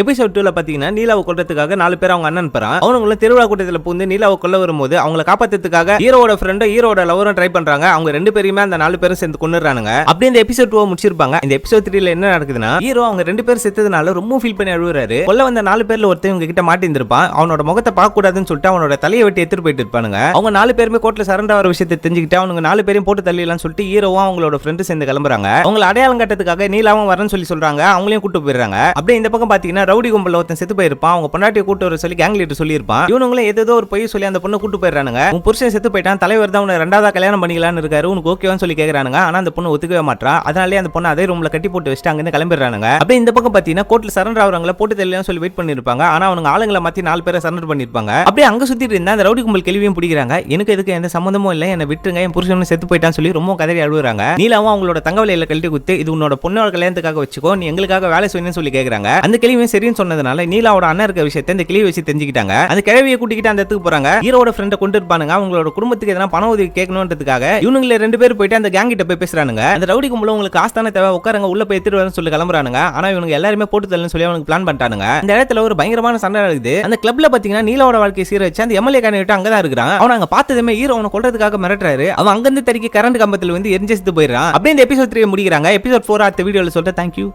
Episode 2ல பாத்தீங்கன்னா நீலாவை கொல்றதுக்காக 4 பேர் அவங்க அண்ணன் போறான். அவனுங்கள திருவிழா கூட்டத்துல பூந்து நீலாவை கொல்ல வரும்போது அவங்கள காப்பாத்துறதுக்காக ஹீரோவோட ஃப்ரெண்டும் ஹீரோட லவரும் ட்ரை பண்றாங்க. அவங்க 2 பேருமே அந்த 4 பேரும் சேர்ந்து கொன்னுறானுங்க. அப்படியே இந்த எபிசோட் 2 முடிச்சிருப்பாங்க. இந்த எபிசோட் 3ல என்ன நடக்குதுன்னா ஹீரோ அவங்க 2 பேர் செத்ததுனால ரொம்ப ஃபீல் பண்ணி அழுகுறாரு. கொல்ல வந்த 4 பேர்ல ஒருத்தன் இவங்க கிட்ட மாட்டிருந்திருப்பான். அவனோட முகத்தை பார்க்க கூடாதுன்னு சொல்லிட்டு அவனோட தலையை வெட்டி எடுத்துட்டு போயிட்டு இருப்பானுங்க. அவங்க 4 பேருமே கோர்ட்ல சரண்டர் ஆகிற விஷயத்தை தெரிஞ்சுக்கிட்டு அவங்க 4 பேரையும் போட்டு தள்ளிடலாம்னு சொல்லிட்டு ஹீரோவும் அவங்களோட ஃப்ரெண்டு சேர்ந்து கிளம்புறாங்க. அவங்கள அடையாளம் கட்டத்துக்காக நீலாவும் வரேன்னு சொல்லி சொல்றாங்க. அவங்களையும் கூட்டு போயிடுறாங்க. அப்படியே இந்த பக்கம் பாத்தீங்கன்னா ரவுடி கும்பல்ல ஒருத்தன் செத்து போயிருப்பான். அவங்க பொண்டாட்டியை கூட்டு வர சொல்லி கேங் லீடர் சொல்லியிருப்பான். இவனுங்களும் ஏதோ ஒரு பொய் சொல்லி அந்த பொண்ணை கூட்டு போயிடுறானுங்க. உன் புருஷன் செத்து போயிட்டான், தலைவர் தான் உன்னை 2வது கல்யாணம் பண்ணிக்கலாம்னு இருக்காரு, உனக்கு ஓகேவான்னு சொல்லி கேக்குறானுங்க. ஆனா அந்த பொண்ணு ஒத்துக்கவே மாட்டா. அதனாலே அந்த பொண்ணு அதே ரூம்ல கட்டி போட்டு வச்சுட்டு அங்கிருந்து கிளம்பிடுறானுங்க. அப்படியே இந்த பக்கம் பாத்தீங்கன்னா கோர்ட்ல சரண்டர் ஆகுறவங்கள போட்டு தெரியலன்னு சொல்லி வெயிட் பண்ணிருப்பாங்க. ஆனா அவங்க ஆளுங்களை மாத்தி 4 பேரை சரண்டர் பண்ணிருப்பாங்க. அப்படியே அங்க சுத்திட்டு இருந்தா அந்த ரவுடி கும்பல் கேள்வியும் பிடிக்கிறாங்க. எனக்கு எதுக்கு எந்த சம்பந்தமும் இல்ல, என்ன விட்டுருங்க, என் புருஷன் செத்து போயிட்டான்னு சொல்லி ரொம்ப கதறி அழுகுறாங்க. நீலாவும் அவங்களோட தங்கவலையில கழட்டி குத்து இது உன்னோட பொண்ணோட கல்யாணத்துக்காக வச்சுக்கோ, நீ எங்களுக்காக வேலை செய்யணும்னு சொல்லி கேக்குறாங்க. அந்த கேள்வியும் சரின்னு சொன்னதுனால நீலாவோட அண்ணன் இருக்க விஷயத்தை இந்த கிளியை வச்சு தெரிஞ்சுக்கிட்டாங்க. அந்த கிழவியை கூட்டிக்கிட்டு அந்த இடத்துக்கு போறாங்க. ஹீரோட ஃப்ரெண்டை கொண்டு இருப்பானுங்க. அவங்களோட குடும்பத்துக்கு எதனா பண உதவி கேட்கணும்ன்றதுக்காக இவனுங்கள 2 பேர் போயிட்டு அந்த கேங் கிட்ட போய் பேசுறானுங்க. அந்த ரவுடி கும்பல உங்களுக்கு ஆஸ்தான தேவை, உட்காருங்க, உள்ள போய் எடுத்துட்டு வரேன்னு சொல்லி கிளம்புறானுங்க. ஆனா இவனுங்க எல்லாருமே போட்டு தள்ளன்னு சொல்லி அவனுக்கு பிளான் பண்ணிட்டானுங்க. இந்த இடத்துல ஒரு பயங்கரமான சண்டை நடக்குது. அந்த கிளப்ல பாத்தீங்கன்னா நீலாவோட வாழ்க்கையை சீரழிச்சு அந்த எம்எல்ஏ கேண்டிடேட் அங்கதான் இருக்கிறான். அவன் அங்க பார்த்ததுமே ஹீரோ அவனை கொல்றதுக்காக மிரட்டுறாரு. அவன் அங்கிருந்து தடுக்கி கரண்ட் கம்பத்துல வந்து எரிஞ்சு செத்து போயிடுறான். அப்படியே இந்த எபிசோட் 3 முடிக்கிறாங்க. எபிசோட் 4 அடுத்த வீடியோல சொல்றேன். தேங்க்யூ.